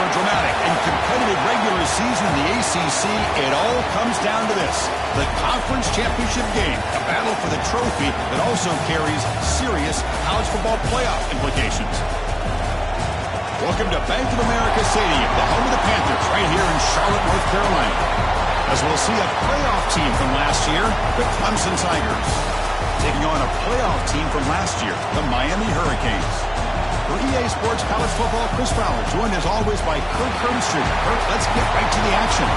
a dramatic and competitive regular season in the ACC, it all comes down to this: the conference championship game, a battle for the trophy that also carries serious college football playoff implications. Welcome to Bank of America Stadium, the home of the Panthers, right here in Charlotte, North Carolina, as we'll see a playoff team from last year, the Clemson Tigers, taking on a playoff team from last year, the Miami Hurricanes. For EA Sports College Football, Chris Fowler, joined as always by Kirk Herbstreit. Kirk, let's get right to the action.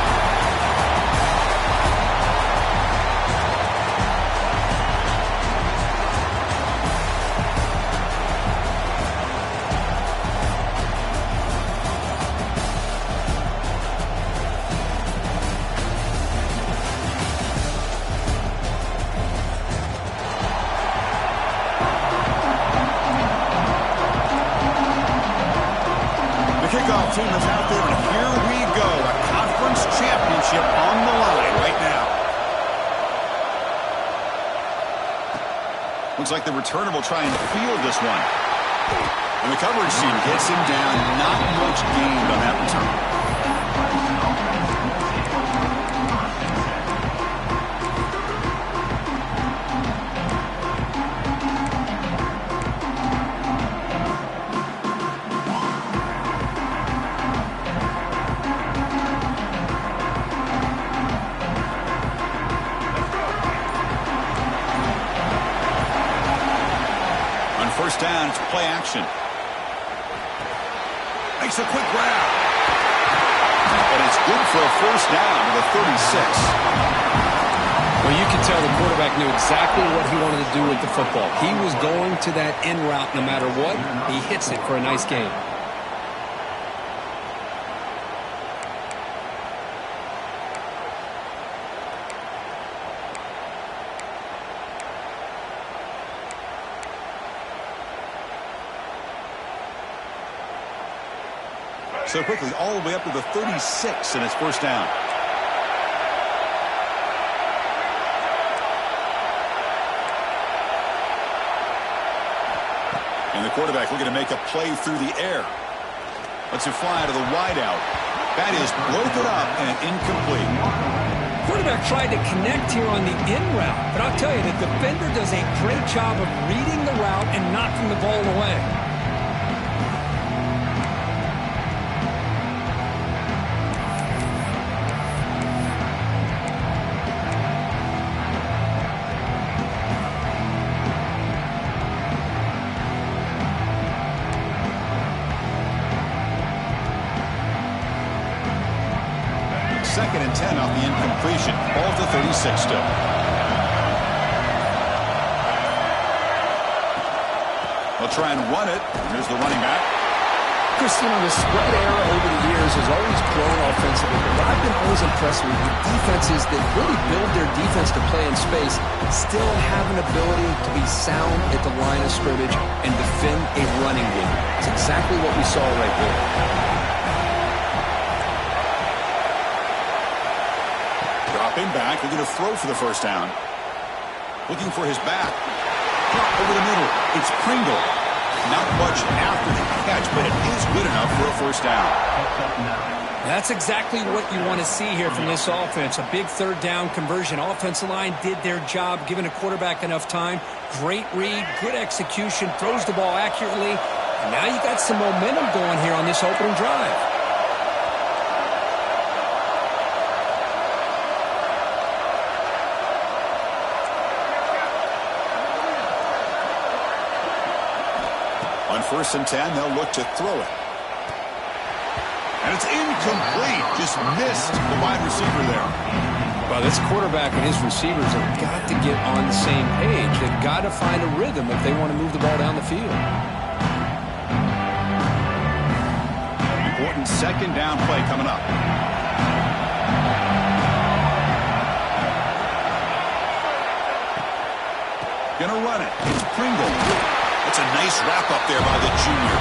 Kickoff team is out there, and here we go. A conference championship on the line right now. Looks like the returner will try and field this one. And the coverage team gets him down. Not much gained on that return. First down, it's play action. Makes a quick grab. And it's good for a first down to the 36. Well, you can tell the quarterback knew exactly what he wanted to do with the football. He was going to that in route no matter what. He hits it for a nice gain. So quickly, all the way up to the 36, and it's first down. And the quarterback looking to make a play through the air. Lets it fly to the wideout. That is broken up and incomplete. Quarterback tried to connect here on the in route, but I'll tell you, the defender does a great job of reading the route and knocking the ball away. Second and 10 off the incompletion. Ball to 36 still. They'll try and run it. Here's the running back. Chris, the spread era over the years has always grown offensively, but what I've been always impressed with defenses that really build their defense to play in space still have an ability to be sound at the line of scrimmage and defend a running game. It's exactly what we saw right there. Dropping back, looking to throw for the first down. Looking for his back. Drop over the middle. It's Pringle. Not much after the catch, but it is good enough for a first down. That's exactly what you want to see here from this offense. A big third down conversion. Offensive line did their job, giving a quarterback enough time. Great read, good execution, throws the ball accurately. And now you got some momentum going here on this opening drive. On 1st and 10, they'll look to throw it. And it's incomplete. Just missed the wide receiver there. Well, this quarterback and his receivers have got to get on the same page. They've got to find a rhythm if they want to move the ball down the field. Important second down play coming up. Gonna run it. It's Pringle. That's a nice wrap-up there by the junior.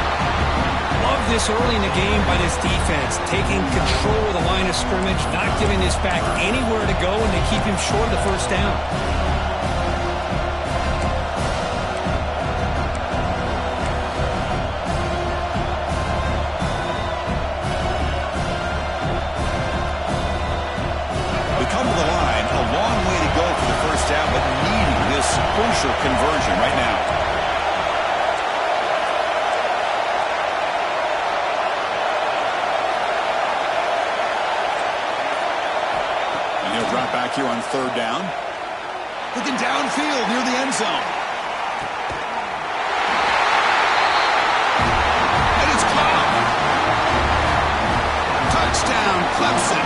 Love this early in the game by this defense, taking control of the line of scrimmage, not giving this back anywhere to go, and they keep him short of the first down. third down. Looking downfield near the end zone. And it's caught. Touchdown, Clemson.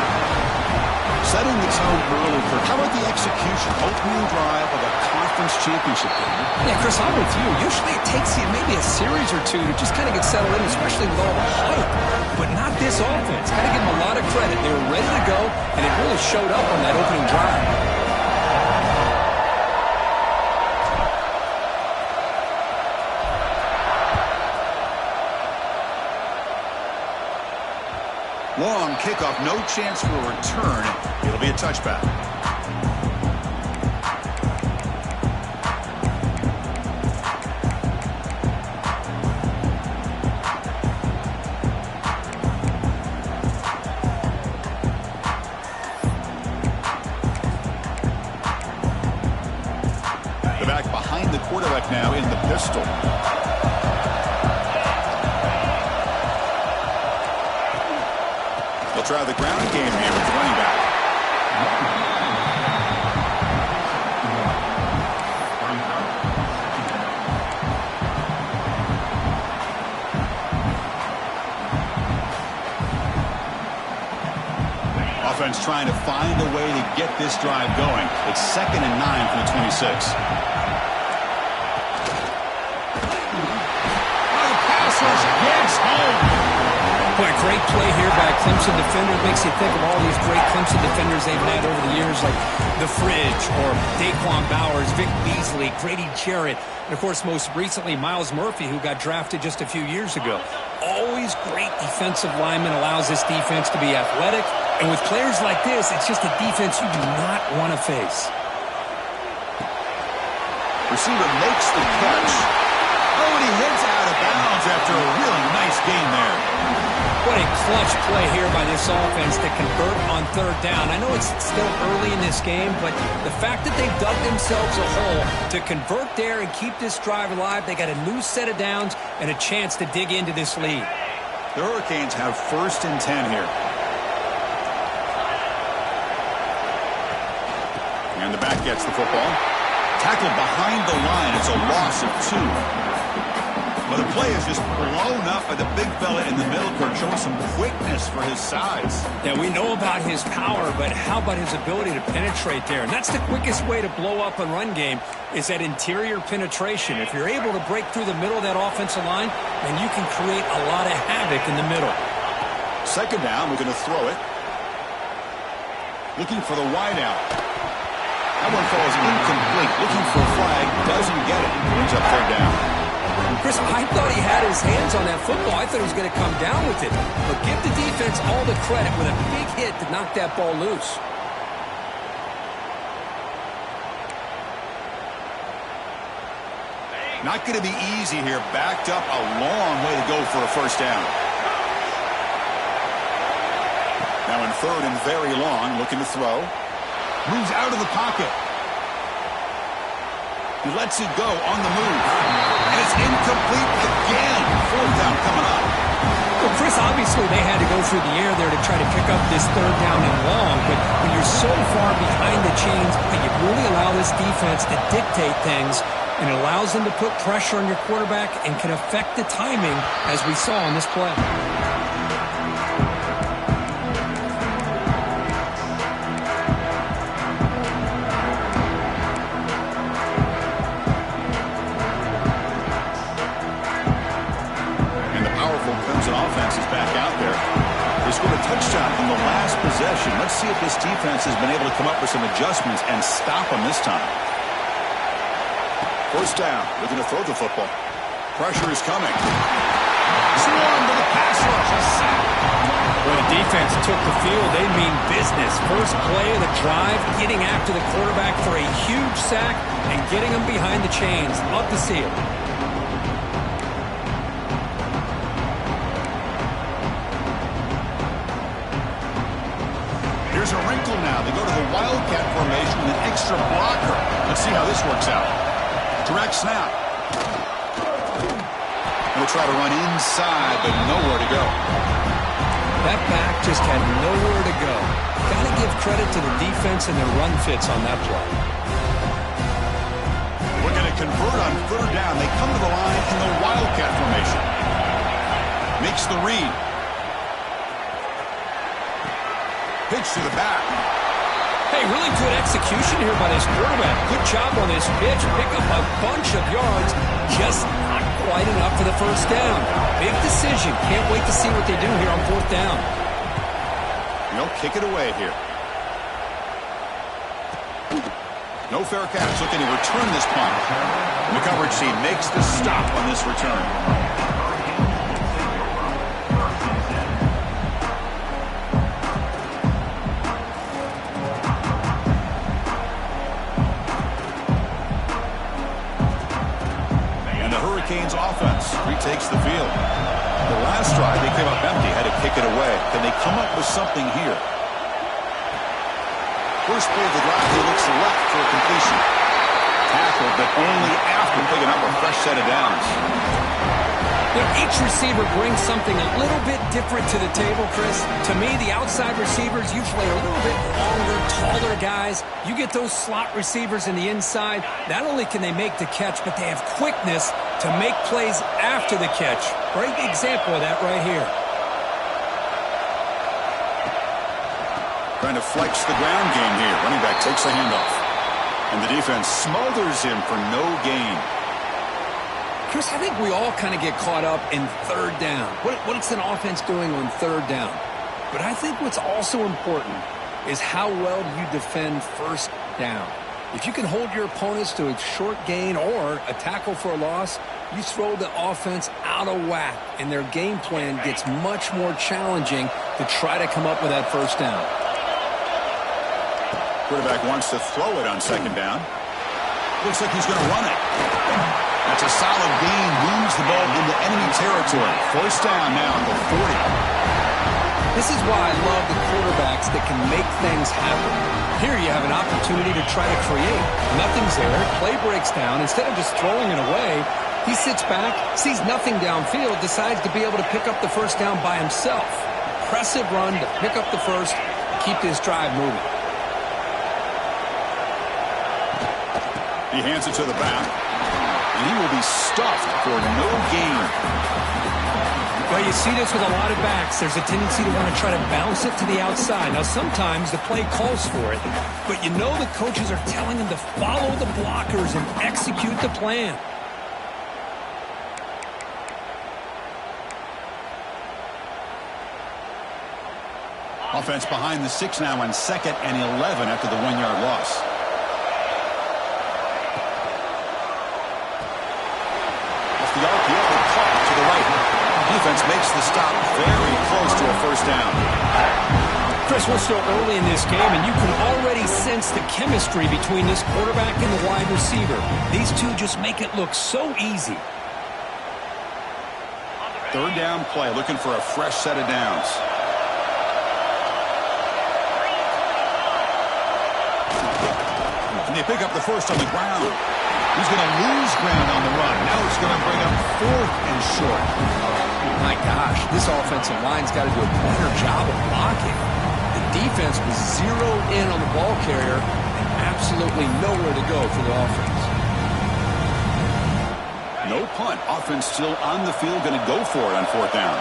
Setting the tone early for how about the execution, opening drive of a conference championship game? Yeah, Chris, I'm with you. Usually it takes you maybe a series or two to just kind of get settled in, especially with all the hype. But not this offense. Got to give them a lot of credit. They were ready to go, and it really showed up on that opening drive. Long kickoff, no chance for a return. It'll be a touchback. The back behind the quarterback now in the pistol. They'll try the ground game here with the running back. Offense trying to find a way to get this drive going. It's 2nd and 9 from the 26. Oh, pass rush gets home. Boy, great play here by a Clemson defender. It makes you think of all these great Clemson defenders they've had over the years, like The Fridge or Daquan Bowers, Vic Beasley, Grady Jarrett, and, of course, most recently, Myles Murphy, who got drafted just a few years ago. Always great defensive lineman, allows this defense to be athletic. And with players like this, it's just a defense you do not want to face. Receiver makes the catch. Oh, and he hits out of bounds after a really nice gain there. What a clutch play here by this offense to convert on third down. I know it's still early in this game, but the fact that they've dug themselves a hole to convert there and keep this drive alive, they got a new set of downs and a chance to dig into this lead. The Hurricanes have 1st and 10 here. And the back gets the football. Tackled behind the line. It's a loss of 2. Well, the play is just blown up by the big fella in the middle court, showing some quickness for his size. Yeah, we know about his power, but how about his ability to penetrate there? And that's the quickest way to blow up a run game, is that interior penetration. If you're able to break through the middle of that offensive line, then you can create a lot of havoc in the middle. 2nd down, we're going to throw it. Looking for the wide out. That one falls incomplete. Looking for a flag, doesn't get it. Brings up 3rd down. Chris, I thought he had his hands on that football. I thought he was going to come down with it. But give the defense all the credit with a big hit to knock that ball loose. Not going to be easy here. Backed up, a long way to go for a 1st down. Now in 3rd and very long, looking to throw. Moves out of the pocket. He lets it go on the move. And it's incomplete again. 4th down coming up. Well, Chris, obviously they had to go through the air there to try to pick up this 3rd down and long. But when you're so far behind the chains, you really allow this defense to dictate things. And it allows them to put pressure on your quarterback and can affect the timing, as we saw on this play. Touchdown from the last possession. Let's see if this defense has been able to come up with some adjustments and stop them this time. 1st down. They're going to throw the football. Pressure is coming. Swarm to the pass rush. A sack. When the defense took the field, they mean business. First play of the drive, getting after the quarterback for a huge sack and getting him behind the chains. Love to see it. Here's a wrinkle now. They go to the Wildcat formation with an extra blocker. Let's see how this works out. Direct snap. They'll try to run inside, but nowhere to go. That back just had nowhere to go. Got to give credit to the defense and their run fits on that play. We're going to convert on third down. They come to the line in the Wildcat formation. Makes the read. Pitch to the back. Hey, really good execution here by this quarterback. Good job on this pitch. Pick up a bunch of yards. Just not quite enough for the first down. Big decision. Can't wait to see what they do here on fourth down. They'll kick it away here. No fair catch. Looking to return this punt. The coverage team makes the stop on this return. Hurricanes offense retakes the field. The last drive, they came up empty, had to kick it away. Can they come up with something here? First play of the drive, he looks left for a completion. Tackled, but only after picking up a fresh set of downs. You know, each receiver brings something a little bit different to the table, Chris. To me, the outside receivers usually are a little bit longer, taller guys. You get those slot receivers in the inside, not only can they make the catch, but they have quickness to make plays after the catch. Great example of that right here. Trying to flex the ground game here. Running back takes the handoff. And the defense smothers him for no gain. Chris, I think we all kind of get caught up in third down. What's an offense doing on third down? But I think what's also important is how well you defend first down. If you can hold your opponents to a short gain or a tackle for a loss, you throw the offense out of whack, and their game plan gets much more challenging to try to come up with that first down. Quarterback wants to throw it on second down. Looks like he's going to run it. That's a solid gain. Moves the ball into enemy territory. First down now at the 40. This is why I love the quarterbacks that can make things happen. Here you have an opportunity to try to create. Nothing's there. Play breaks down. Instead of just throwing it away, he sits back, sees nothing downfield, decides to be able to pick up the first down by himself. Impressive run to pick up the first, keep this drive moving. He hands it to the back. And he will be stuffed for no gain. Well, you see this with a lot of backs. There's a tendency to want to try to bounce it to the outside. Now, sometimes the play calls for it, but you know the coaches are telling them to follow the blockers and execute the plan. Offense behind the 6 now on 2nd and 11 after the 1-yard loss. The RPO caught to the right. Defense makes the stop very close to a first down. Chris, we're still early in this game, and you can already sense the chemistry between this quarterback and the wide receiver. These two just make it look so easy. Third down play, looking for a fresh set of downs. And they pick up the first on the ground. He's going to lose ground on the run. Now it's going to bring up 4th and short. My gosh, this offensive line's got to do a better job of blocking. The defense was zeroed in on the ball carrier and absolutely nowhere to go for the offense. No punt. Offense still on the field, going to go for it on 4th down.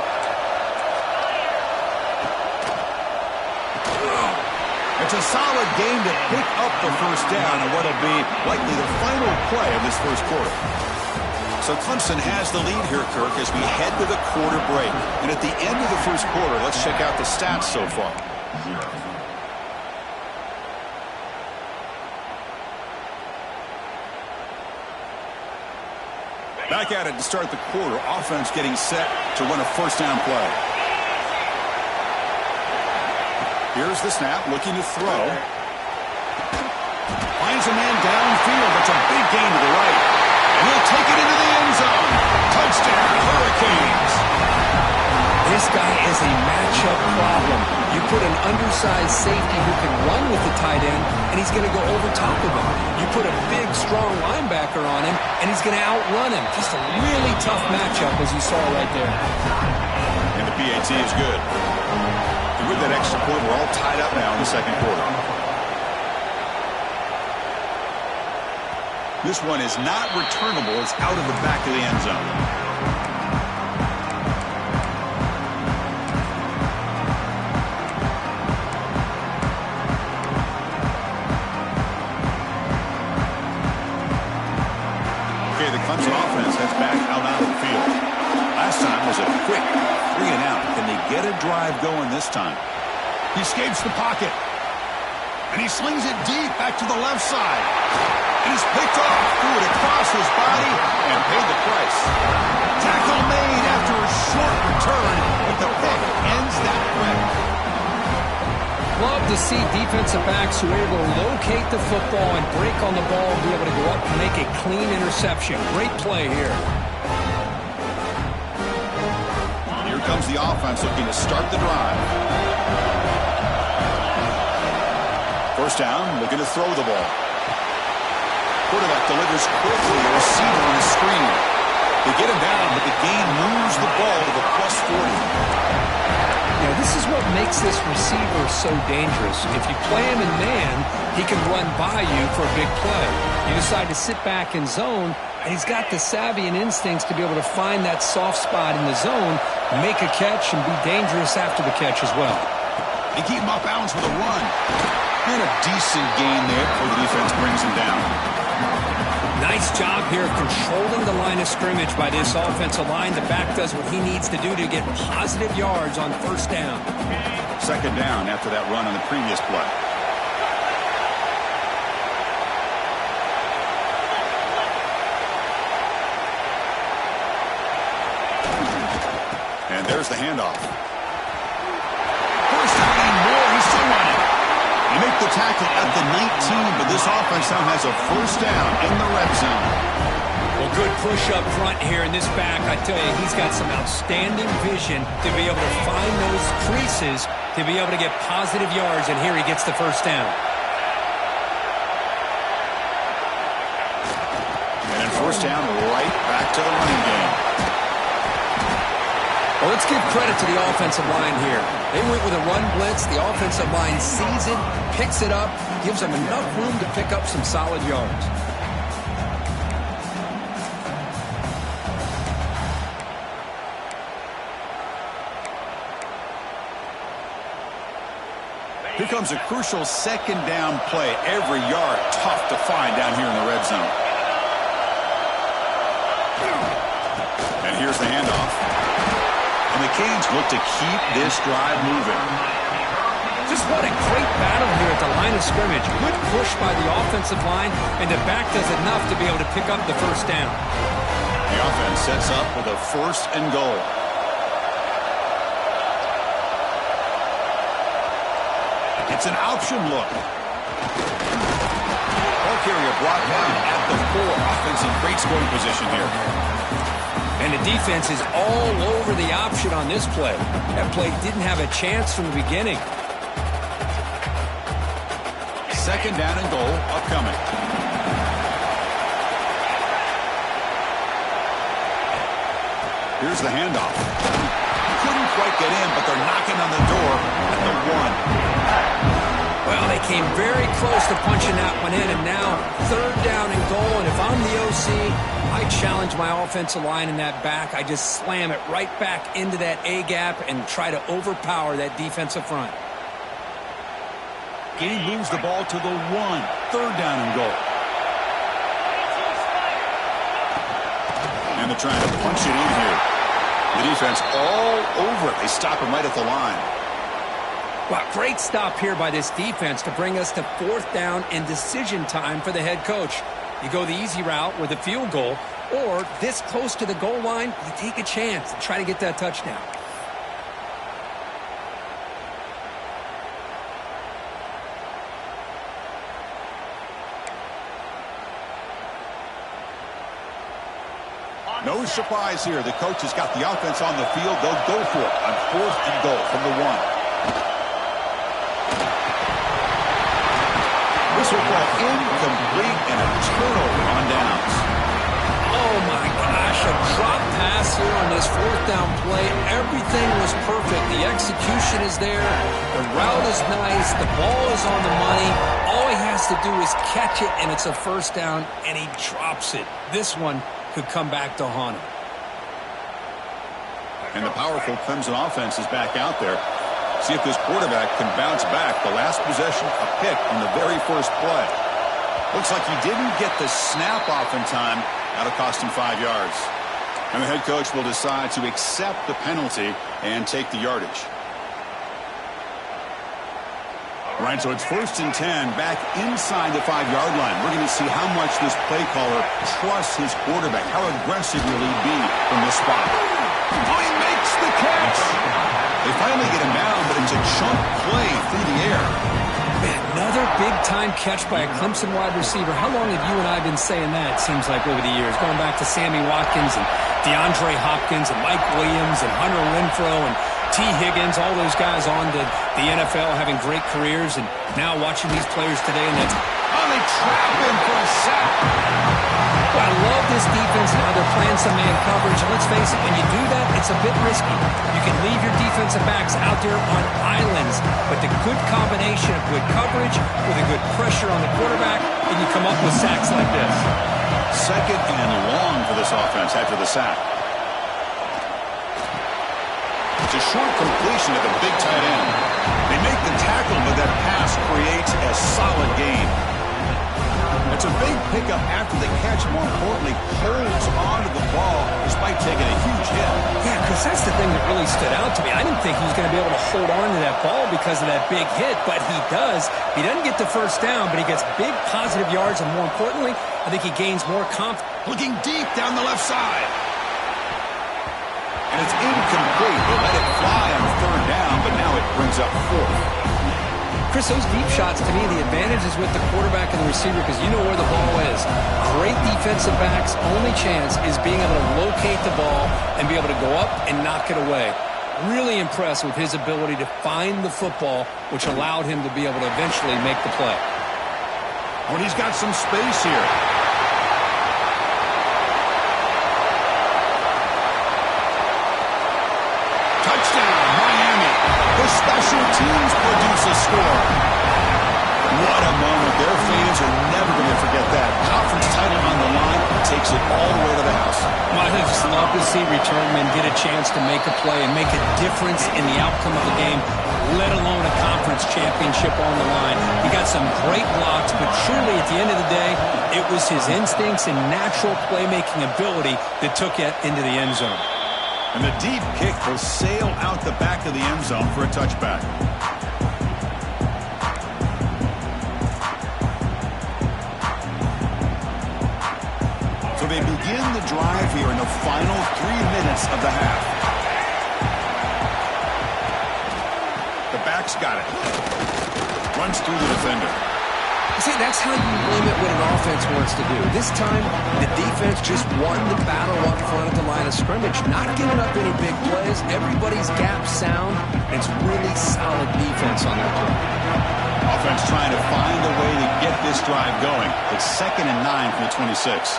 It's a solid game to pick up the first down on what will be likely the final play of this first quarter. So Clemson has the lead here, Kirk, as we head to the quarter break. And at the end of the first quarter, let's check out the stats so far. Back at it to start the quarter. Offense getting set to run a first down play. Here's the snap, looking to throw. Finds a man downfield. That's a big gain to the right. And he'll take it into the end zone. Touchdown, Hurricanes. This guy is a matchup problem. You put an undersized safety who can run with the tight end, and he's going to go over top of him. You put a big, strong linebacker on him, and he's going to outrun him. Just a really tough matchup, as you saw right there. And the PAT is good. The With that extra point, we're all tied up now in the second quarter. This one is not returnable. It's out of the back of the end zone. The Clemson offense heads back out onto the field. Last time was a quick 3-and-out. Can they get a drive going this time? He escapes the pocket. And he slings it deep back to the left side. And he's picked off, threw it across his body, and paid the price. Tackle made after a short return, but the pick ends that threat. Love to see defensive backs who are able to locate the football and break on the ball and be able to go up and make a clean interception. Great play here. Here comes the offense looking to start the drive. First down, looking to throw the ball. Quarterback delivers quickly, a receiver on the screen. They get him down, but the gain moves the ball to the +40. Yeah, this is what makes this receiver so dangerous. If you play him in man, he can run by you for a big play. You decide to sit back in zone, and he's got the savvy and instincts to be able to find that soft spot in the zone, make a catch, and be dangerous after the catch as well. They keep him off balance with a run. And a decent gain there before the defense brings him down. Nice job here of controlling the line of scrimmage by this offensive line. The back does what he needs to do to get positive yards on first down. Second down after that run on the previous play. And there's the handoff. First down and more. He's still running. You make the tackle at the 19, but this offense now has a first down in the red zone. Well, good push up front here in this back. I tell you, he's got some outstanding vision to be able to find those creases to be able to get positive yards, and here he gets the first down. And then first down right back to the running game. Well, let's give credit to the offensive line here. They went with a run blitz. The offensive line sees it, picks it up, gives them enough room to pick up some solid yards. Here comes a crucial second down play. Every yard tough to find down here in the red zone. And here's the handoff. And the Canes look to keep this drive moving. Just what a great battle here at the line of scrimmage. Good push by the offensive line, and the back does enough to be able to pick up the first down. The offense sets up with a first and goal. It's an option look. Ball carrier brought down at the 4. Offense in great scoring position here. And the defense is all over the option on this play. That play didn't have a chance from the beginning. Second down and goal upcoming. Here's the handoff. Couldn't quite get in, but they're knocking on the door at the 1. Well, they came very close to punching that one in, and now third down and goal. And if I'm the OC, I challenge my offensive line in that back. I just slam it right back into that A-gap and try to overpower that defensive front. Gain moves the ball to the 1. Third down and goal. And they're trying to punch it in here. The defense all over it. They stop him right at the line. Wow, great stop here by this defense to bring us to fourth down and decision time for the head coach. You go the easy route with a field goal, or this close to the goal line, you take a chance and try to get that touchdown. No surprise here. The coach has got the offense on the field. They'll go for it on fourth and goal from the 1. This will fall incomplete and a turnover on downs. Oh, my gosh, a drop pass here on this his fourth down play. Everything was perfect. The execution is there. The route is nice. The ball is on the money. All he has to do is catch it, and it's a first down, and he drops it. This one could come back to haunt him. And the powerful Clemson offense is back out there. See if this quarterback can bounce back. The last possession, a pick on the very first play. Looks like he didn't get the snap off in time. That'll cost him 5 yards. And the head coach will decide to accept the penalty and take the yardage. All right, so it's 1st and 10, back inside the 5-yard line. We're going to see how much this play caller trusts his quarterback. How aggressive will he be from this spot? Oh, he makes the catch! They finally get him down, but it's a chunk play through the air. Man, another big-time catch by a Clemson wide receiver. How long have you and I been saying that, it seems like, over the years? Going back to Sammy Watkins and DeAndre Hopkins and Mike Williams and Hunter Renfrow and T. Higgins, all those guys on to the NFL having great careers, and now watching these players today, and that's... Oh, they trap him for a sack! Well, I love this defense and how they're playing some man coverage. And let's face it, when you do that, it's a bit risky. You can leave your defensive backs out there on islands, but the good combination of good coverage with a good pressure on the quarterback, and you come up with sacks like this. 2nd and long for this offense after the sack. It's a short completion to the big tight end. They make the tackle, but that pass creates a solid gain. It's a big pickup after the catch. More importantly, holds onto the ball despite taking a huge hit. Yeah, because that's the thing that really stood out to me. I didn't think he was going to be able to hold on to that ball because of that big hit, but he does. He doesn't get the first down, but he gets big positive yards, and more importantly, I think he gains more confidence. Looking deep down the left side. And it's incomplete. They let it fly on 3rd down, but now it brings up 4th. Chris, those deep shots, to me, the advantage is with the quarterback and the receiver because you know where the ball is. Great defensive backs' only chance is being able to locate the ball and be able to go up and knock it away. Really impressed with his ability to find the football, which allowed him to be able to eventually make the play. Oh, and he's got some space here. Touchdown, Miami. The special teams produce a score. What a moment. Their fans are never going to forget that. Conference title on the line takes it all the way to the house. Well, I just love to see return men get a chance to make a play and make a difference in the outcome of the game, let alone a conference championship on the line. He got some great blocks, but truly at the end of the day, it was his instincts and natural playmaking ability that took it into the end zone. And the deep kick will sail out the back of the end zone for a touchback. So they begin the drive here in the final 3 minutes of the half. The back's got it. Runs through the defender. See, that's how you limit what an offense wants to do. This time, the defense just won the battle up front at the line of scrimmage, not giving up any big plays. Everybody's gap sound. It's really solid defense on that play. Offense trying to find a way to get this drive going. It's 2nd and 9 from the 26.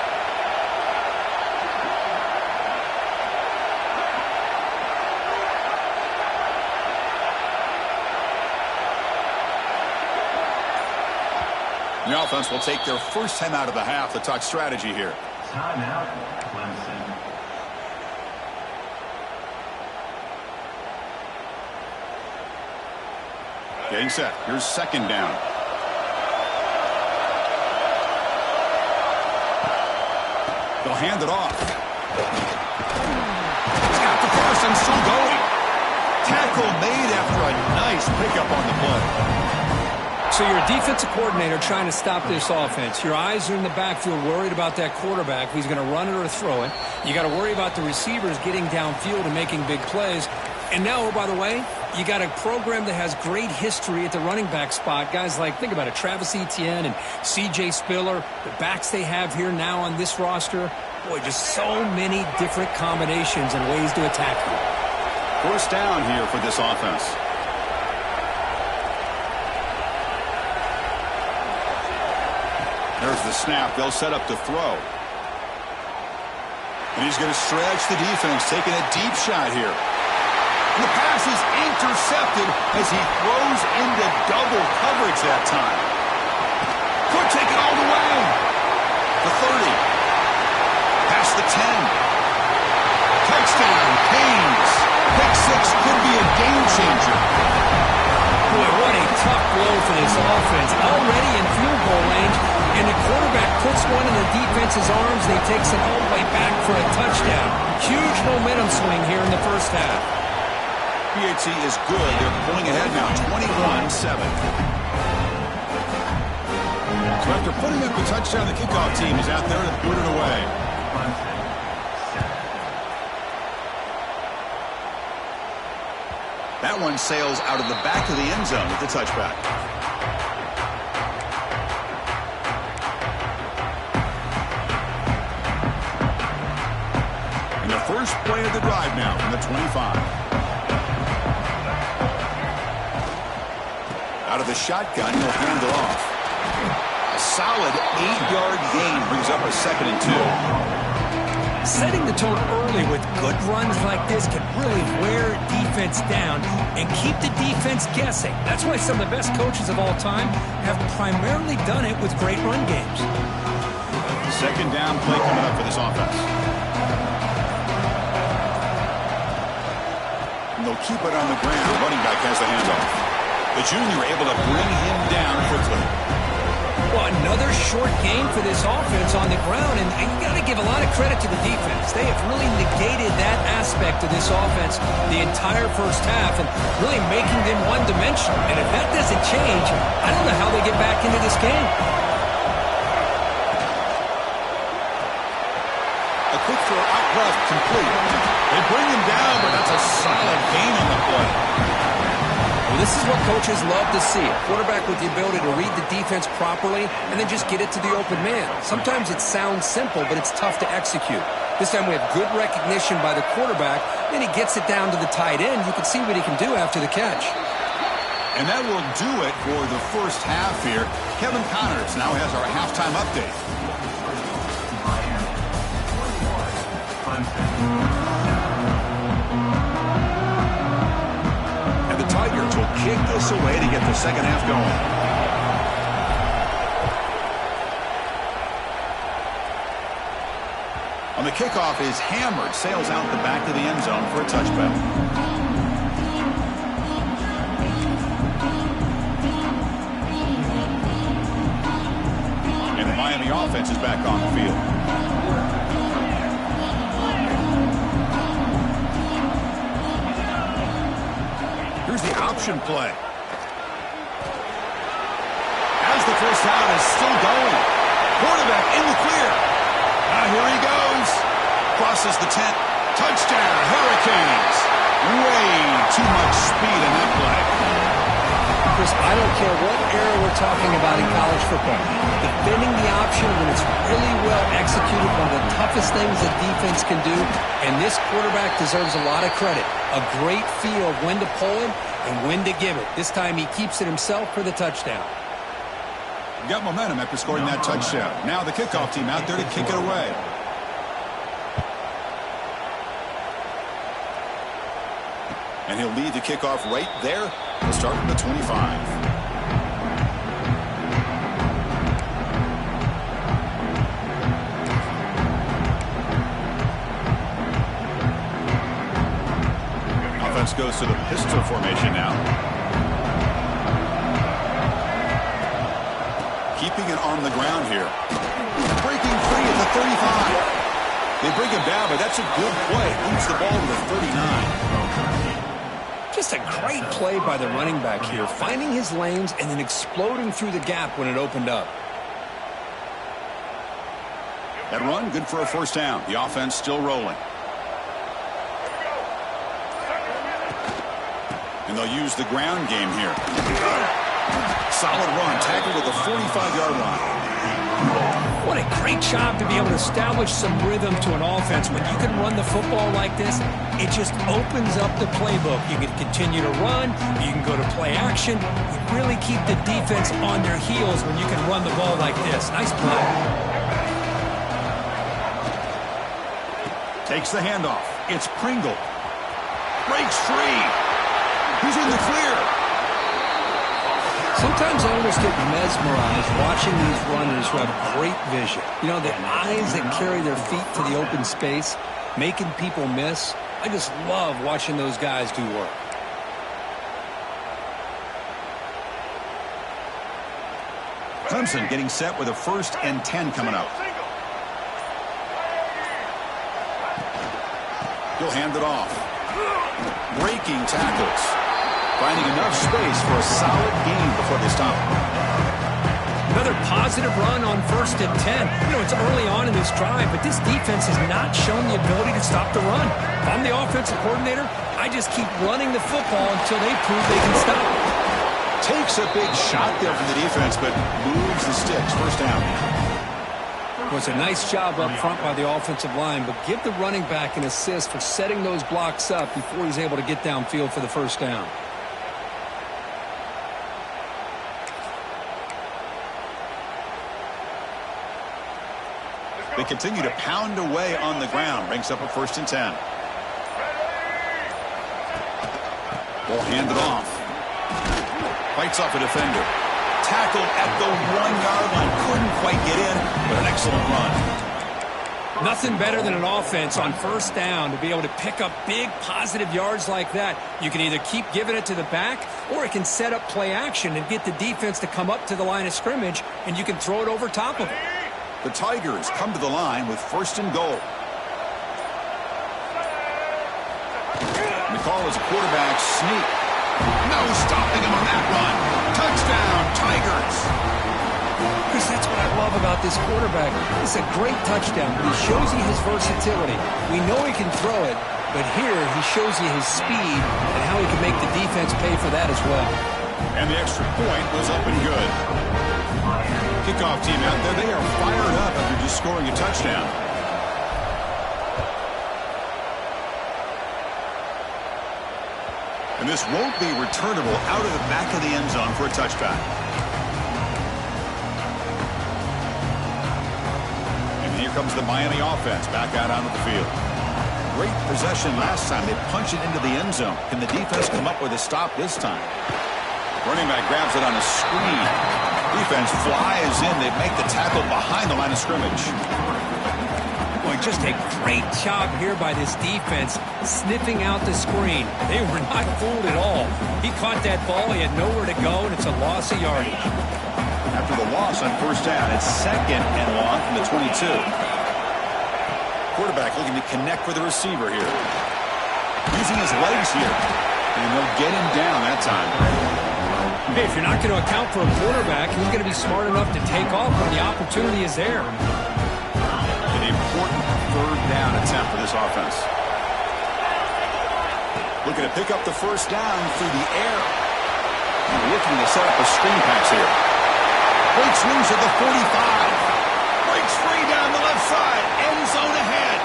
The offense will take their first time out of the half to talk strategy here. Timeout, Clemson. Getting set. Here's 2nd down. They'll hand it off. He's got the pass and still going. Tackle made after a nice pickup on the play. So you're a defensive coordinator trying to stop this offense. Your eyes are in the backfield worried about that quarterback, if he's going to run it or throw it. You got to worry about the receivers getting downfield and making big plays. And now, oh, by the way, you got a program that has great history at the running back spot. Guys like, think about it, Travis Etienne and C.J. Spiller, the backs they have here now on this roster. Boy, just so many different combinations and ways to attack you. First down here for this offense. There's the snap. They'll set up to throw. And he's going to stretch the defense, taking a deep shot here. And the pass is intercepted as he throws into double coverage that time. Could take it all the way. The 30. Past the 10. Touchdown, Canes. Pick six could be a game changer. Boy, what a tough blow for this offense. Already in field goal range, and the quarterback puts one in the defense's arms, and he takes it all the way back for a touchdown. Huge momentum swing here in the first half. PAT is good. They're pulling ahead now, 21-7. So after putting up the touchdown, the kickoff team is out there to boot it away. That one sails out of the back of the end zone with the touchback. And the first play of the drive now from the 25. Out of the shotgun, he'll hand it off. A solid 8-yard gain brings up a 2nd and 2. Setting the tone early with good runs like this can really wear defense down and keep the defense guessing. That's why some of the best coaches of all time have primarily done it with great run games. 2nd down play coming up for this offense. And they'll keep it on the ground. Running back has the handoff. The junior able to bring him down quickly. Well, another short game for this offense on the ground, and you got to give a lot of credit to the defense. They have really negated that aspect of this offense the entire first half and really making them one-dimensional. And if that doesn't change, I don't know how they get back into this game. A quick throw out left, complete. They bring him down, but that's a solid gain on the play. Well, this is what coaches love to see. A quarterback with the ability to read the defense properly and then just get it to the open man. Sometimes it sounds simple, but it's tough to execute. This time we have good recognition by the quarterback, then he gets it down to the tight end. You can see what he can do after the catch. And that will do it for the first half here. Kevin Connors now has our halftime update. Tigers will kick this away to get the second half going. On the kickoff is hammered, sails out the back of the end zone for a touchback. And the Miami offense is back on the field. Here's the option play. As the first down is still going. Quarterback in the clear. Now here he goes. Crosses the 10. Touchdown, Hurricanes. Way too much speed in that play. Chris, I don't care what era we're talking about in college football. Defending the option when it's really well executed, one of the toughest things a defense can do, and this quarterback deserves a lot of credit. A great feel of when to pull him and when to give it. This time he keeps it himself for the touchdown. Got momentum after scoring that touchdown. Now the kickoff team out there to kick it away. And he'll lead the kickoff right there. We'll start from the 25. Offense goes to the pistol formation now. Keeping it on the ground here. Breaking free at the 35. They bring him down, but that's a good play. Moves the ball to the 39. Just a great play by the running back here, finding his lanes and then exploding through the gap when it opened up. That run, good for a first down. The offense still rolling. And they'll use the ground game here. Solid run, tackled at the 45-yard line. What a great job to be able to establish some rhythm to an offense. When you can run the football like this, it just opens up the playbook. You can continue to run. You can go to play action. You really keep the defense on their heels when you can run the ball like this. Nice play. Takes the handoff. It's Pringle. Breaks free. He's in the clear. Sometimes I almost get mesmerized watching these runners who have great vision. You know, the eyes that carry their feet to the open space, making people miss. I just love watching those guys do work. Clemson getting set with a 1st and 10 coming up. He'll hand it off. Breaking tackles. Finding enough space for a solid gain before they stop. Another positive run on 1st and 10. You know, it's early on in this drive, but this defense has not shown the ability to stop the run. If I'm the offensive coordinator, I just keep running the football until they prove they can stop it. Takes a big shot there from the defense, but moves the sticks. 1st down. Well, it's a nice job up front by the offensive line, but give the running back an assist for setting those blocks up before he's able to get downfield for the 1st down. They continue to pound away on the ground. Brings up a 1st and 10. Ball handed off. Fights off a defender. Tackled at the 1-yard line. Couldn't quite get in, but an excellent run. Nothing better than an offense on 1st down to be able to pick up big positive yards like that. You can either keep giving it to the back, or it can set up play action and get the defense to come up to the line of scrimmage, and you can throw it over top of it. The Tigers come to the line with 1st and goal. And the call is a quarterback sneak. No stopping him on that run. Touchdown, Tigers. Chris, that's what I love about this quarterback. It's a great touchdown, but he shows you his versatility. We know he can throw it, but here he shows you his speed and how he can make the defense pay for that as well. And the extra point was up and good. Kickoff team out there, they are fired up after just scoring a touchdown. And this won't be returnable out of the back of the end zone for a touchback. And here comes the Miami offense back out onto the field. Great possession last time. They punch it into the end zone. Can the defense come up with a stop this time? Running back grabs it on a screen. Defense flies in. They make the tackle behind the line of scrimmage. Boy, just a great job here by this defense, sniffing out the screen. They were not fooled at all. He caught that ball. He had nowhere to go, and it's a loss of yardage. After the loss on 1st down, it's 2nd and long from the 22. Quarterback looking to connect with the receiver here. Using his legs here. And they'll get him down that time. Hey, if you're not going to account for a quarterback, he's going to be smart enough to take off when the opportunity is there. An important 3rd down attempt for this offense. Looking to pick up the 1st down through the air. And looking to set up a screen pass here. Breaks loose at the 45. Breaks free down the left side. End zone ahead.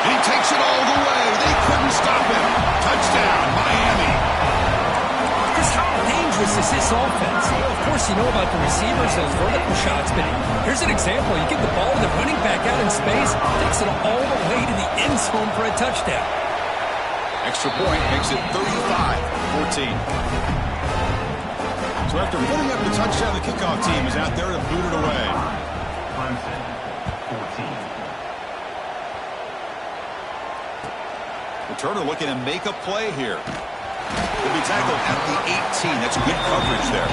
And he takes it all the way. They couldn't stop him. Touchdown, Miami. How dangerous is this offense? Of course, you know about the receivers, those vertical shots, but here's an example. You get the ball to the running back out in space, takes it all the way to the end zone for a touchdown. Extra point makes it 35-14. So after putting up the touchdown, the kickoff team is out there to boot it away. Clemson, 14. Returner looking to make a play here. Will be tackled at the 18. That's good coverage there.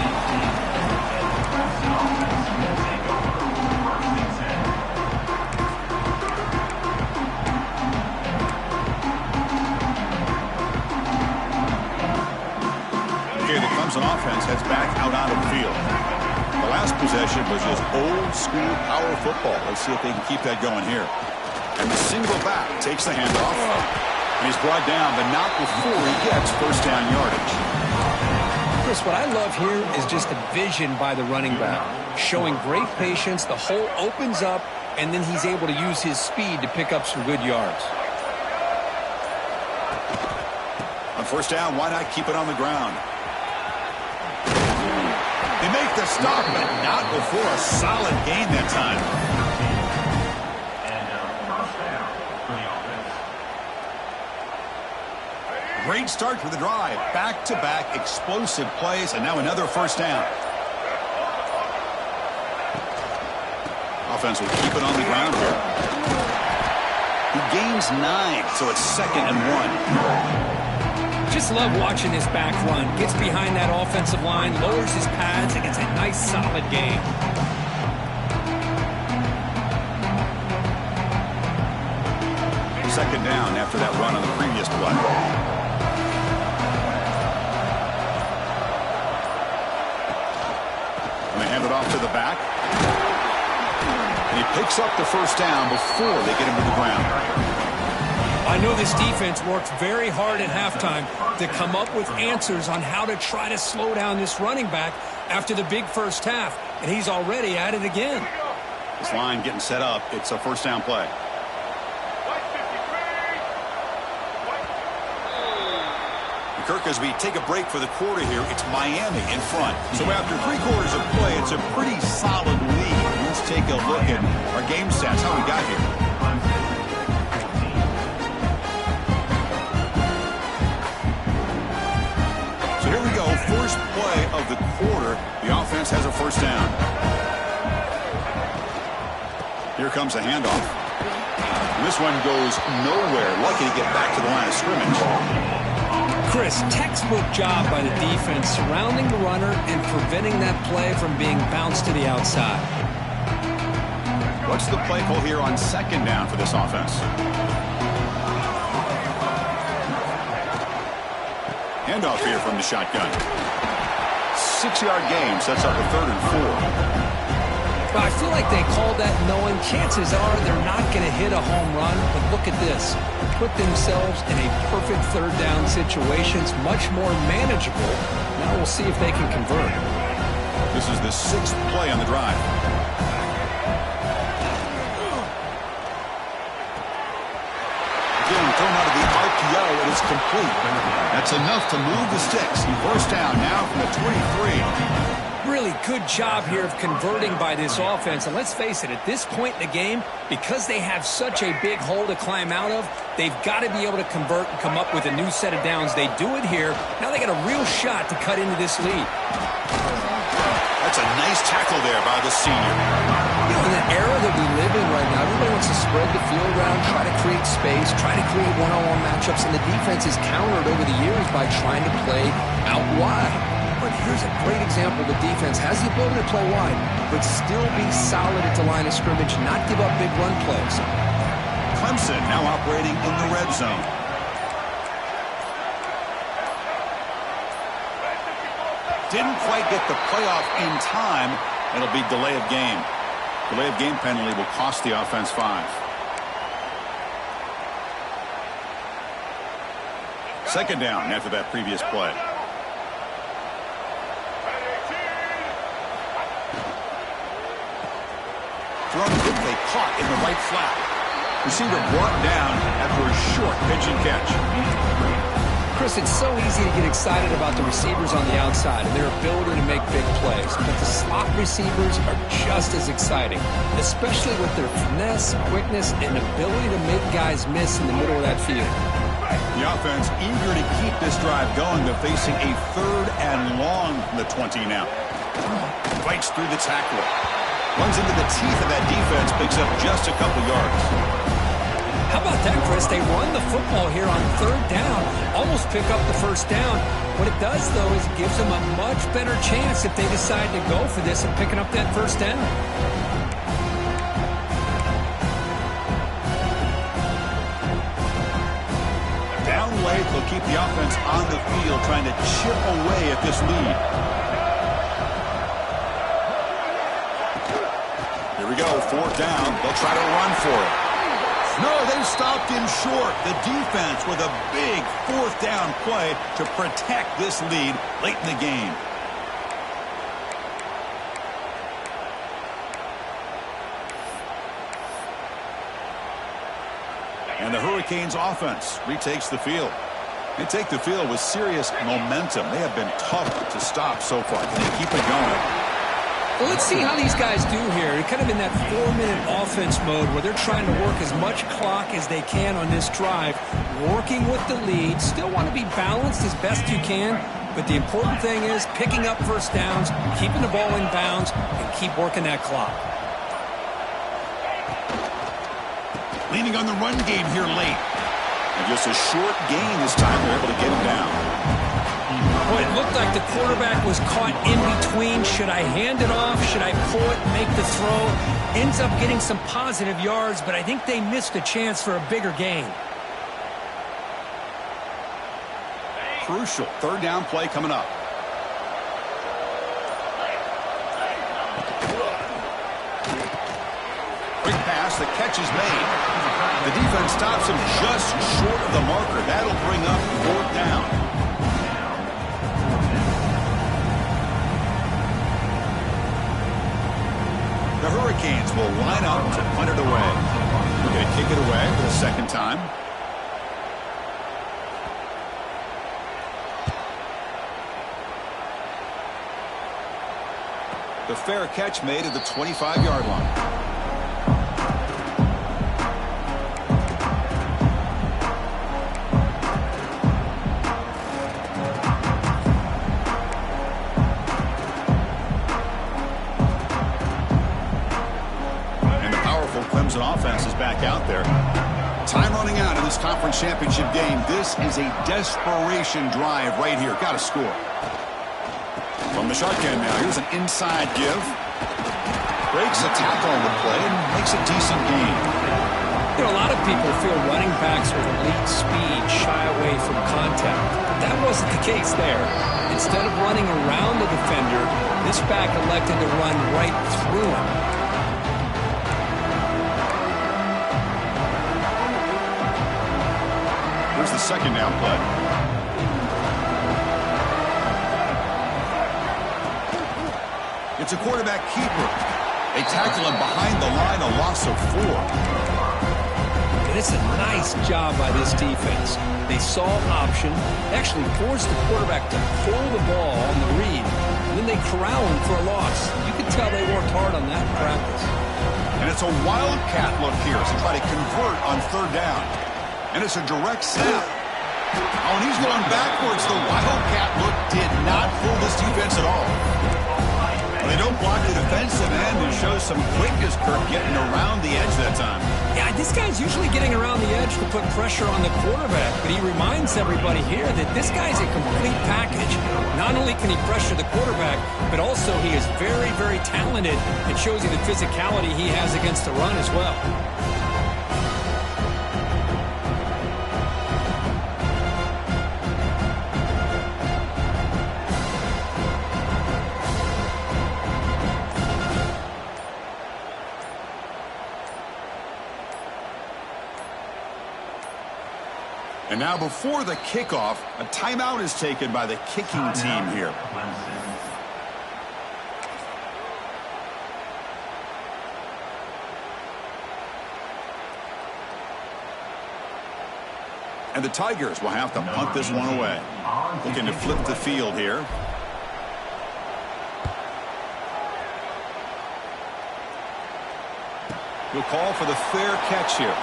Okay, the Clemson offense heads back out onto the field. The last possession was just old school power football. Let's see if they can keep that going here. And the single back takes the handoff. And he's brought down, but not before he gets 1st down yardage. Chris, what I love here is just the vision by the running back. Showing great patience, the hole opens up, and then he's able to use his speed to pick up some good yards. On 1st down, why not keep it on the ground? They make the stop, but not before a solid gain that time. And 1st down for the offense. Great start to the drive. Back-to-back explosive plays, and now another first down. Offense will keep it on the ground here. He gains 9, so it's 2nd and 1. Just love watching this back run. Gets behind that offensive line, lowers his pads, and gets a nice solid gain. Second down after that run on the previous play. And they hand it off to the back. And he picks up the first down before they get him to the ground. I know this defense worked very hard at halftime to come up with answers on how to try to slow down this running back after the big first half. And he's already at it again. This line getting set up. It's a first down play. Kirk, as we take a break for the quarter here, it's Miami in front. So after 3 quarters of play, it's a pretty solid lead. Let's take a look at our game stats, how we got here. So here we go, first play of the quarter. The offense has a first down. Here comes a handoff. And this one goes nowhere. Lucky to get back to the line of scrimmage. Chris, textbook job by the defense surrounding the runner and preventing that play from being bounced to the outside. What's the play call here on second down for this offense? Handoff here from the shotgun. 6-yard gain sets up a 3rd and 4. But I feel like they called that knowing chances are they're not going to hit a home run. But look at this. Put themselves in a perfect 3rd down situation. It's much more manageable. Now we'll see if they can convert. This is the 6th play on the drive. Again, thrown out of the RPO, it is complete. That's enough to move the sticks. First down now from the 23. Really good job here of converting by this offense. And let's face it, at this point in the game, because they have such a big hole to climb out of, they've got to be able to convert and come up with a new set of downs. They do it here. Now they got a real shot to cut into this lead. That's a nice tackle there by the senior. You know, in the era that we live in right now, everybody wants to spread the field around, try to create space, try to create one-on-one matchups, and the defense is countered over the years by trying to play out wide. But here's a great example. The defense has the ability to play wide, but still be solid at the line of scrimmage, not give up big run plays. Clemson now operating in the red zone. Didn't quite get the playoff in time. It'll be delay of game. Delay of game penalty will cost the offense 5. Second down after that previous play. Thrown quickly, caught in the right flat. Receiver brought down after a short pitch and catch. Chris, it's so easy to get excited about the receivers on the outside and their ability to make big plays. But the slot receivers are just as exciting, especially with their finesse, quickness, and ability to make guys miss in the middle of that field. The offense eager to keep this drive going, but facing a 3rd and long from the 20 now. Fights through the tackler. Runs into the teeth of that defense, picks up just a couple yards. How about that, Chris? They run the football here on 3rd down, almost pick up the first down. What it does, though, is it gives them a much better chance if they decide to go for this and picking up that first down. Down late, they'll keep the offense on the field, trying to chip away at this lead. Here we go, 4th down. They'll try to run for it. No, they stopped him short. The defense with a big 4th down play to protect this lead late in the game. And the Hurricanes offense retakes the field. They take the field with serious momentum. They have been tough to stop so far. Can they keep it going? Well, let's see how these guys do here. They're kind of in that 4-minute offense mode where they're trying to work as much clock as they can on this drive, working with the lead. Still want to be balanced as best you can, but the important thing is picking up first downs, keeping the ball in bounds, and keep working that clock. Leaning on the run game here late. And just a short gain this time. They're able to get him down. Boy, it looked like the quarterback was caught in between. Should I hand it off? Should I pull it and make the throw? Ends up getting some positive yards, but I think they missed a chance for a bigger gain. Crucial third down play coming up. Quick pass, the catch is made. The defense stops him just short of the marker. That'll bring up fourth down. The Hurricanes will line up to punt it away. We're going to kick it away for the second time. The fair catch made at the 25-yard line. Clemson offense is back out there. Time running out in this conference championship game. This is a desperation drive right here. Got to score. From the shotgun now, here's an inside give. Breaks a tackle on the play and makes a decent gain. You know, a lot of people feel running backs with elite speed shy away from contact. But that wasn't the case there. Instead of running around the defender, this back elected to run right through him. Here's the second down play. It's a quarterback keeper. They tackle him behind the line, a loss of 4. And it's a nice job by this defense. They saw option, actually forced the quarterback to pull the ball on the read, and then they corral him for a loss. You can tell they worked hard on that in practice. And it's a wildcat look here as they try to convert on third down. And it's a direct snap. Oh, and he's going backwards. The wildcat look did not fool this defense at all. Well, they don't block the defensive end and show some quickness, Kirk, getting around the edge that time. Yeah, this guy's usually getting around the edge to put pressure on the quarterback, but he reminds everybody here that this guy's a complete package. Not only can he pressure the quarterback, but also he is very, very talented. It shows you the physicality he has against the run as well. And now before the kickoff, a timeout is taken by the kicking team here. And the Tigers will have to punt this one away. Looking to flip the field here. He'll call for the fair catch here.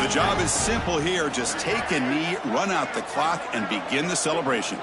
The job is simple here. Just take a knee, run out the clock, and begin the celebration.